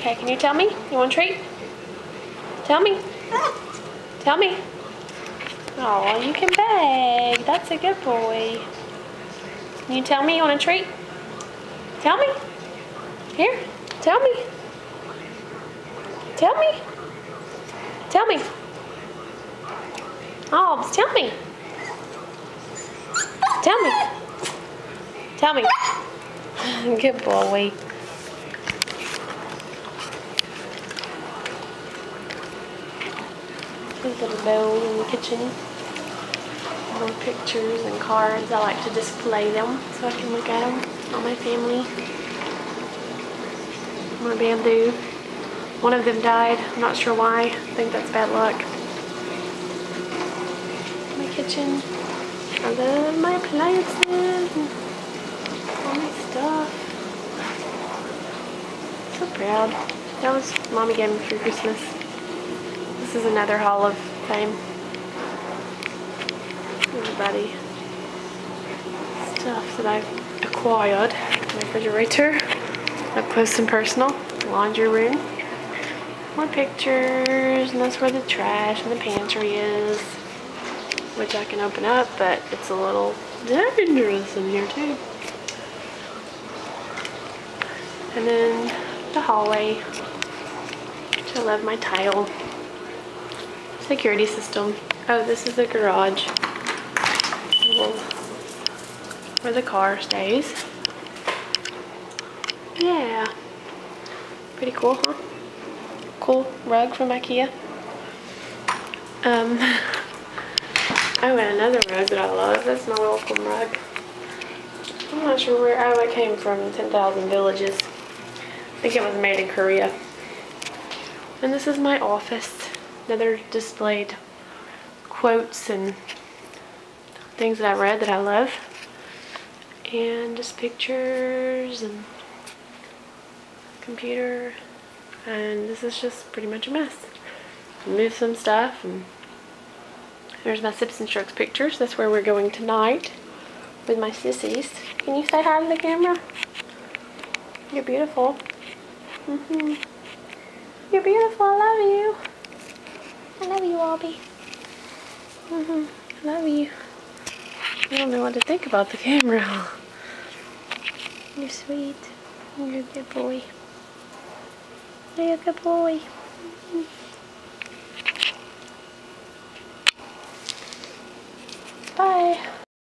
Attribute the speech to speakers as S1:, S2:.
S1: Okay, can you tell me? You want a treat? Tell me. Tell me. Oh, you can beg. That's a good boy. Can you tell me you want a treat? Tell me. Here, tell me. Tell me. Tell me. Oh, tell me. Tell me. Tell me. Good boy. There's little bowls in the kitchen. More pictures and cards. I like to display them so I can look at them. All my family. More bamboo. One of them died. I'm not sure why. I think that's bad luck. My kitchen. I love my appliances and all my stuff. So proud. That was Mommy gave me for Christmas. This is another Hall of Fame. Everybody. Stuff that I've acquired. My refrigerator. Up close and personal. Laundry room. More pictures, and that's where the trash and the pantry is, which I can open up, but it's a little dangerous in here too. And then the hallway, which I love my tile. Security system. Oh, this is the garage. Where the car stays. Yeah. Pretty cool, huh? Cool rug from IKEA. Oh, and another rug that I love. That's my welcome rug. I'm not sure where. Oh, it came from 10,000 Villages. I think it was made in Korea. And this is my office. Another displayed quotes and things that I read that I love. And just pictures and computer. And this is just pretty much a mess. Move some stuff, and there's my Sips and Strokes pictures. That's where we're going tonight with my sissies. Can you say hi to the camera? You're beautiful. You're beautiful. I love you. I love you, Albie. I love you. I don't know what to think about the camera. You're sweet. You're a good boy. You're a good boy. Bye.